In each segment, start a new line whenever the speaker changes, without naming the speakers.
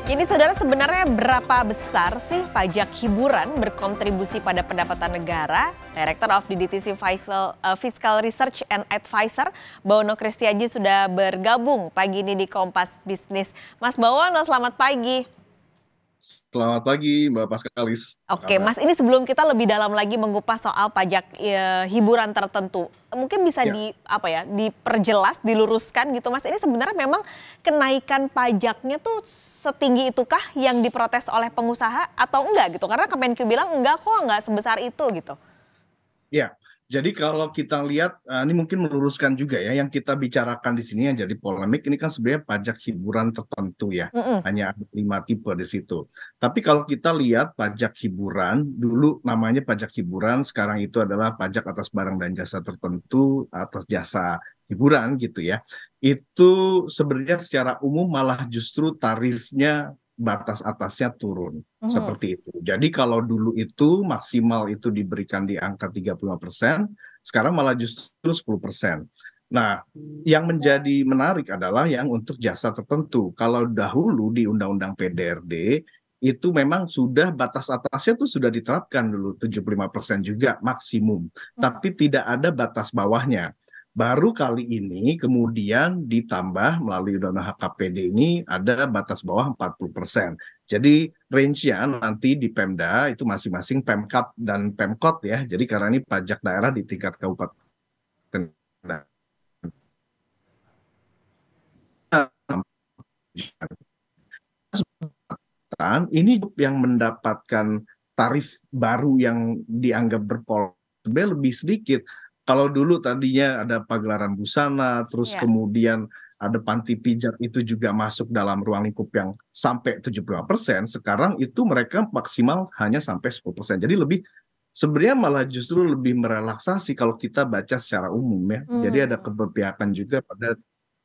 Jadi saudara, sebenarnya berapa besar sih pajak hiburan berkontribusi pada pendapatan negara? Director of DDTC Fiscal Research and Advisor, Bawono Kristiaji sudah bergabung pagi ini di Kompas Bisnis. Mas Bawono, selamat pagi.
Selamat pagi Mbak Paskalis. Apa
Oke,
kabar?
Mas, ini sebelum kita lebih dalam lagi mengupas soal pajak hiburan tertentu, mungkin bisa
Ya,
diperjelas, diluruskan gitu, Mas. Ini sebenarnya memang kenaikan pajaknya tuh setinggi itukah yang diprotes oleh pengusaha atau enggak gitu? Karena Kemenq bilang enggak kok, enggak sebesar itu gitu.
ya. Jadi kalau kita lihat, ini mungkin meluruskan juga ya, yang kita bicarakan di sini yang jadi polemik ini kan sebenarnya pajak hiburan tertentu ya,
Mm-mm.
hanya ada 5 tipe di situ. Tapi kalau kita lihat pajak hiburan, dulu namanya pajak hiburan, sekarang itu adalah pajak atas barang dan jasa tertentu, atas jasa hiburan gitu ya. Itu sebenarnya secara umum malah justru tarifnya batas atasnya turun.
Mhm.
Seperti itu. Jadi kalau dulu itu maksimal itu diberikan di angka 35%, sekarang malah justru 10%. Nah, yang menjadi menarik adalah yang untuk jasa tertentu. Kalau dahulu di Undang-Undang PDRD, itu memang sudah batas atasnya tuh sudah diterapkan dulu 75% juga maksimum. Tapi tidak ada batas bawahnya. Baru kali ini kemudian ditambah melalui Undang-Undang HKPD ini ada batas bawah 40%. Jadi range-nya nanti di Pemda itu masing-masing Pemkab dan Pemkot ya. Jadi karena ini pajak daerah di tingkat kabupaten dan ini yang mendapatkan tarif baru yang dianggap berpola sebenarnya lebih sedikit. Kalau dulu tadinya ada pagelaran busana, terus
Iya.
kemudian ada panti pijat itu juga masuk dalam ruang lingkup yang sampai 75%, sekarang itu mereka maksimal hanya sampai 10%. Jadi lebih sebenarnya malah justru lebih merelaksasi kalau kita baca secara umum ya. Jadi ada
Hmm.
keberpihakan juga pada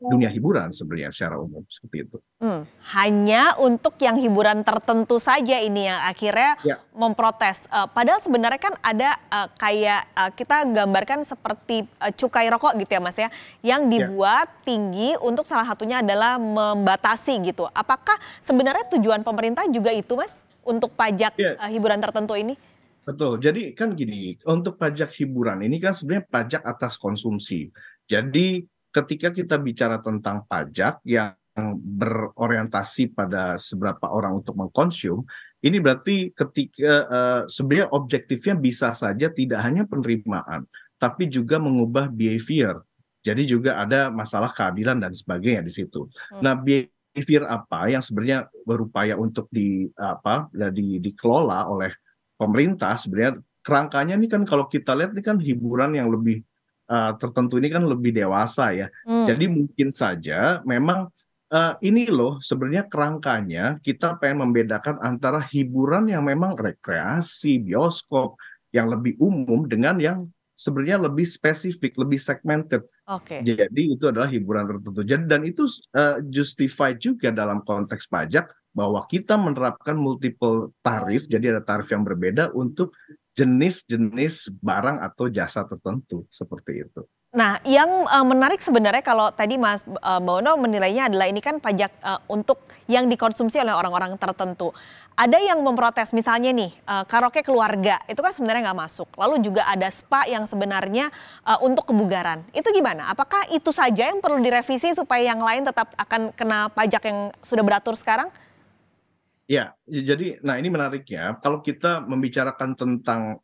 dunia hiburan sebenarnya secara umum seperti itu.
Hanya untuk yang hiburan tertentu saja ini yang akhirnya
Ya,
memprotes. Padahal sebenarnya kan ada kita gambarkan seperti cukai rokok gitu ya Mas ya, yang
ya.
dibuat tinggi untuk salah satunya adalah membatasi gitu. Apakah sebenarnya tujuan pemerintah juga itu Mas untuk pajak
Ya,
hiburan tertentu ini?
betul. Jadi kan gini, untuk pajak hiburan ini kan sebenarnya pajak atas konsumsi. Jadi ketika kita bicara tentang pajak yang berorientasi pada seberapa orang untuk mengkonsum, ini berarti ketika sebenarnya objektifnya bisa saja tidak hanya penerimaan, tapi juga mengubah behavior. Jadi juga ada masalah keadilan dan sebagainya di situ.
Hmm.
Nah, behavior apa yang sebenarnya berupaya untuk dikelola oleh pemerintah sebenarnya kerangkanya ini kan kalau kita lihat ini kan hiburan yang lebih tertentu ini kan lebih dewasa ya.
Hmm.
Jadi mungkin saja memang ini loh sebenarnya kerangkanya kita pengen membedakan antara hiburan yang memang rekreasi, bioskop yang lebih umum dengan yang sebenarnya lebih spesifik, lebih segmented.
Oke.
Jadi itu adalah hiburan tertentu. Jadi dan itu justified juga dalam konteks pajak bahwa kita menerapkan multiple tarif, jadi ada tarif yang berbeda untuk jenis-jenis barang atau jasa tertentu seperti itu.
Nah, yang menarik sebenarnya kalau tadi Mas Bawono menilainya adalah ini kan pajak untuk yang dikonsumsi oleh orang-orang tertentu. Ada yang memprotes misalnya nih karaoke keluarga itu kan sebenarnya nggak masuk. Lalu juga ada spa yang sebenarnya untuk kebugaran. Itu gimana? Apakah itu saja yang perlu direvisi supaya yang lain tetap akan kena pajak yang sudah beratur sekarang?
Ya, jadi nah ini menarik ya. Kalau kita membicarakan tentang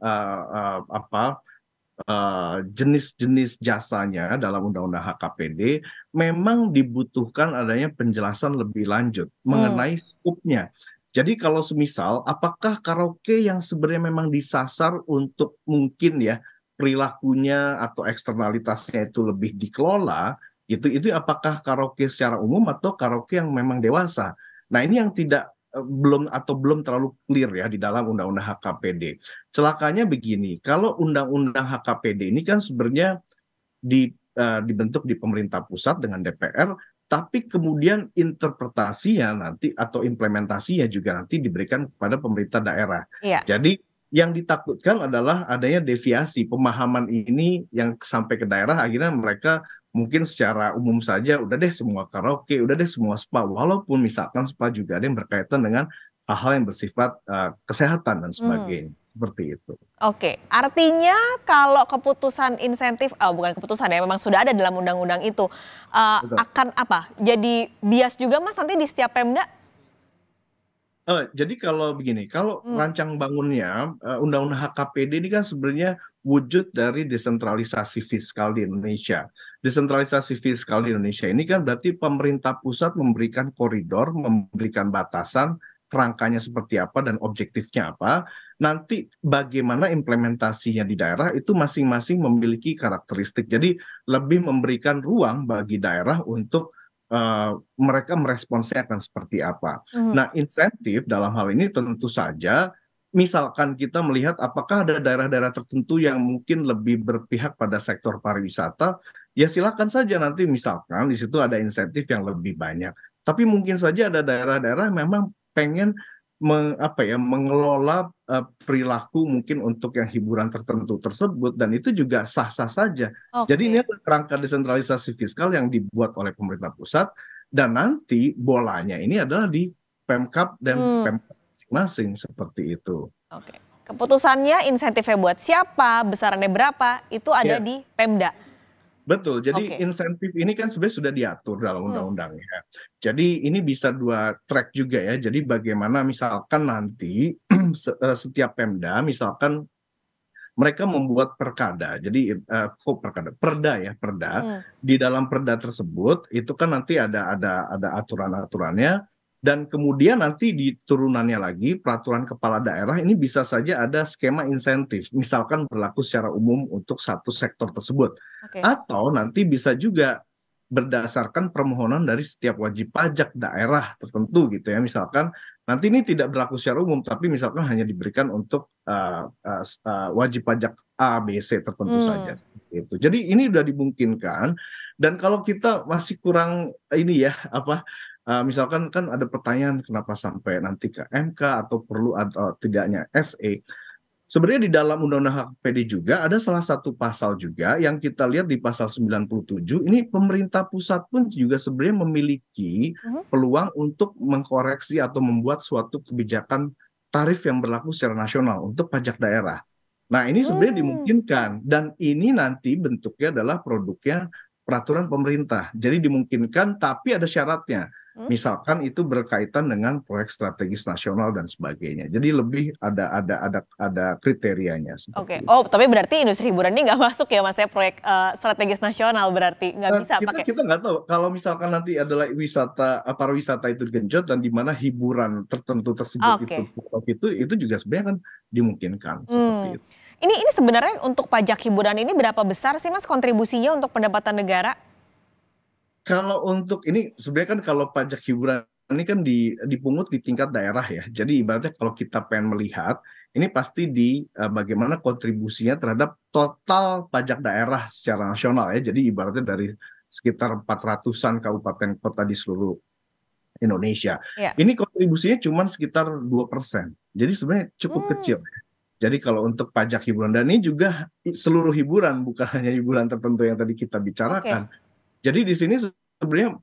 jenis-jenis jasanya dalam Undang-Undang HKPD, memang dibutuhkan adanya penjelasan lebih lanjut
Hmm.
mengenai skupnya. Jadi kalau semisal, apakah karaoke yang sebenarnya memang disasar untuk mungkin ya perilakunya atau eksternalitasnya itu lebih dikelola, itu apakah karaoke secara umum atau karaoke yang memang dewasa? Nah ini yang tidak belum terlalu clear ya di dalam Undang-Undang HKPD. Celakanya begini, kalau Undang-Undang HKPD ini kan sebenarnya dibentuk di pemerintah pusat dengan DPR, tapi kemudian interpretasinya nanti atau implementasinya juga nanti diberikan kepada pemerintah daerah.
Iya.
Jadi yang ditakutkan adalah adanya deviasi pemahaman ini yang sampai ke daerah, akhirnya mereka mungkin secara umum saja udah deh semua karaoke, udah deh semua spa, walaupun misalkan spa juga ada yang berkaitan dengan hal-hal yang bersifat kesehatan dan
Hmm.
sebagainya, seperti itu.
Oke, artinya kalau keputusan insentif, oh bukan keputusan ya, memang sudah ada dalam undang-undang itu,
Betul.
akan apa, jadi bias juga Mas nanti di setiap Pemda?
Jadi kalau begini, kalau
Hmm,
rancang bangunnya, Undang-Undang HKPD ini kan sebenarnya wujud dari desentralisasi fiskal di Indonesia. Desentralisasi fiskal di Indonesia ini kan berarti pemerintah pusat memberikan koridor, memberikan batasan, kerangkanya seperti apa dan objektifnya apa. Nanti bagaimana implementasinya di daerah itu masing-masing memiliki karakteristik. Jadi lebih memberikan ruang bagi daerah untuk mereka meresponsnya akan seperti apa.
mhm.
Nah, insentif dalam hal ini tentu saja, misalkan kita melihat apakah ada daerah-daerah tertentu yang mungkin lebih berpihak pada sektor pariwisata, ya silakan saja nanti misalkan di situ ada insentif yang lebih banyak. Tapi mungkin saja ada daerah-daerah yang memang pengen mengelola perilaku mungkin untuk yang hiburan tertentu tersebut dan itu juga sah-sah saja. Jadi ini
Oke.
adalah kerangka desentralisasi fiskal yang dibuat oleh pemerintah pusat dan nanti bolanya ini adalah di Pemkab dan
Hmm,
Pemkab masing-masing seperti itu.
oke. Keputusannya insentifnya buat siapa, besarannya berapa, itu ada
Yes,
di Pemda.
betul. Jadi
Oke.
insentif ini kan sebenarnya sudah diatur dalam
Hmm,
undang-undangnya. Jadi ini bisa dua track juga ya. Jadi bagaimana misalkan nanti setiap Pemda misalkan mereka membuat perkada. Jadi kok perkada, perda ya, perda.
hmm.
Di dalam perda tersebut itu kan nanti ada aturan-aturannya dan kemudian nanti di turunannya lagi peraturan kepala daerah ini bisa saja ada skema insentif, misalkan berlaku secara umum untuk satu sektor tersebut.
Oke.
Atau nanti bisa juga berdasarkan permohonan dari setiap wajib pajak daerah tertentu gitu ya. Misalkan nanti ini tidak berlaku secara umum, tapi misalkan hanya diberikan untuk wajib pajak A, B, C tertentu saja.
Hmm,
Itu. Jadi ini sudah dimungkinkan. Dan kalau kita masih kurang ini ya apa misalkan kan ada pertanyaan kenapa sampai nanti ke MK atau perlu atau tidaknya SE. Sebenarnya di dalam Undang-Undang HKPD juga ada salah satu pasal juga yang kita lihat di pasal 97 ini pemerintah pusat pun juga sebenarnya memiliki
mhm.
peluang untuk mengkoreksi atau membuat suatu kebijakan tarif yang berlaku secara nasional untuk pajak daerah. Nah, ini sebenarnya
Hmm,
dimungkinkan dan ini nanti bentuknya adalah produknya peraturan pemerintah. Jadi dimungkinkan tapi ada syaratnya.
hmm.
Misalkan itu berkaitan dengan proyek strategis nasional dan sebagainya. Jadi lebih ada kriterianya
Oke.
seperti itu.
Oh, tapi berarti industri hiburan ini nggak masuk ya Mas ya, proyek, strategis nasional berarti? Nggak bisa
Kita
pakai.
kita nggak tahu kalau misalkan nanti adalah pariwisata itu digenjot dan di mana hiburan tertentu tersebut
Oke.
itu juga sebenarnya kan dimungkinkan
Hmm.
seperti itu.
Ini sebenarnya untuk pajak hiburan ini berapa besar sih Mas kontribusinya untuk pendapatan negara?
Kalau untuk ini sebenarnya kan kalau pajak hiburan ini kan dipungut di tingkat daerah ya. Jadi ibaratnya kalau kita pengen melihat ini pasti di bagaimana kontribusinya terhadap total pajak daerah secara nasional ya. Jadi ibaratnya dari sekitar 400-an kabupaten kota di seluruh Indonesia.
Ya.
Ini kontribusinya cuma sekitar 2%. Jadi sebenarnya cukup
Hmm,
kecil. Jadi kalau untuk pajak hiburan dan ini juga seluruh hiburan bukan hanya hiburan tertentu yang tadi kita
oke.
bicarakan. Jadi di sini sebenarnya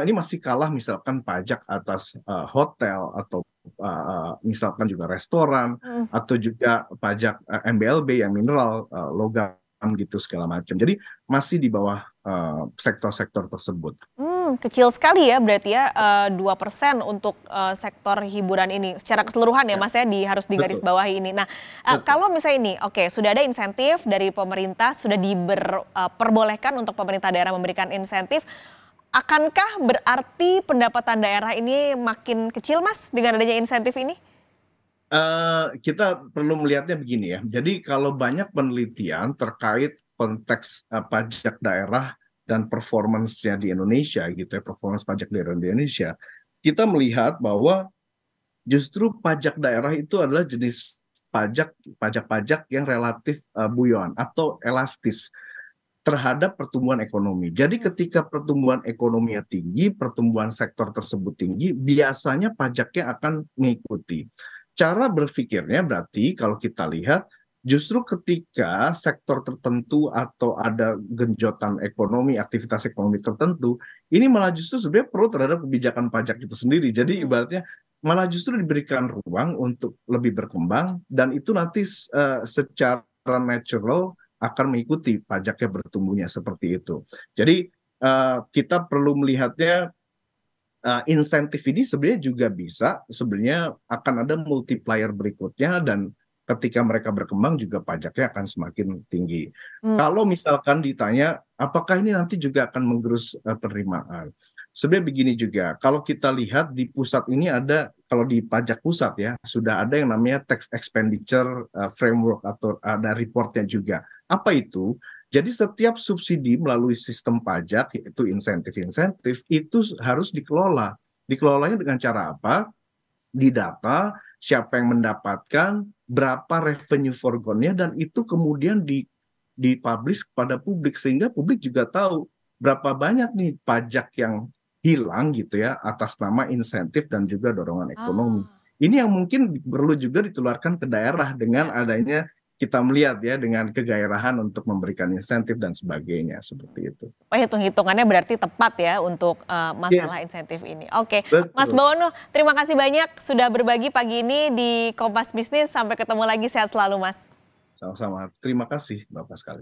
ini masih kalah misalkan pajak atas hotel atau misalkan juga restoran
Mhm.
atau juga pajak MBLB yang mineral, logam gitu segala macam. Jadi masih di bawah sektor-sektor tersebut.
Kecil sekali ya berarti ya, 2% untuk, sektor hiburan ini secara keseluruhan ya
Ya,
Mas ya harus
betul,
digarisbawahi ini. Nah,
betul.
kalau misalnya ini oke sudah ada insentif dari pemerintah sudah perbolehkan untuk pemerintah daerah memberikan insentif, akankah berarti pendapatan daerah ini makin kecil Mas dengan adanya insentif ini?
Kita perlu melihatnya begini ya. Jadi kalau banyak penelitian terkait konteks pajak daerah dan performance-nya di Indonesia gitu ya, performance pajak daerah di Indonesia, kita melihat bahwa justru pajak daerah itu adalah jenis pajak-pajak yang relatif buoyan atau elastis terhadap pertumbuhan ekonomi. Jadi
Mmm,
ketika pertumbuhan ekonominya tinggi, pertumbuhan sektor tersebut tinggi, biasanya pajaknya akan mengikuti. Cara berpikirnya berarti kalau kita lihat Justru ketika sektor tertentu atau ada genjotan ekonomi, aktivitas ekonomi tertentu, ini malah justru sebenarnya pro terhadap kebijakan pajak itu sendiri. Jadi ibaratnya malah justru diberikan ruang untuk lebih berkembang dan itu nanti secara natural akan mengikuti pajaknya bertumbuhnya seperti itu. Jadi kita perlu melihatnya insentif ini sebenarnya juga bisa sebenarnya akan ada multiplier berikutnya dan ketika mereka berkembang juga pajaknya akan semakin tinggi.
Hmm.
Kalau misalkan ditanya apakah ini nanti juga akan menggerus penerimaan. Sebenarnya begini juga, kalau kita lihat di pusat ini ada, kalau di pajak pusat ya, sudah ada yang namanya tax expenditure framework atau ada reportnya juga. Apa itu? Jadi setiap subsidi melalui sistem pajak, yaitu insentif-insentif, itu harus dikelola. Dikelolanya dengan cara apa? Didata, siapa yang mendapatkan, berapa revenue foregone-nya, dan itu kemudian dipublish kepada publik, sehingga publik juga tahu berapa banyak nih pajak yang hilang gitu ya, atas nama insentif dan juga dorongan ekonomi.
Ah,
Ini yang mungkin perlu juga ditularkan ke daerah dengan
ya.
adanya kita melihat ya dengan kegairahan untuk memberikan insentif dan sebagainya seperti itu.
Oh, hitung-hitungannya berarti tepat ya untuk masalah
Yes,
insentif ini. Oke, Mas
betul.
Bawono, terima kasih banyak sudah berbagi pagi ini di Kompas Bisnis. Sampai ketemu lagi, sehat selalu Mas.
Sama-sama. Terima kasih Bapak sekali.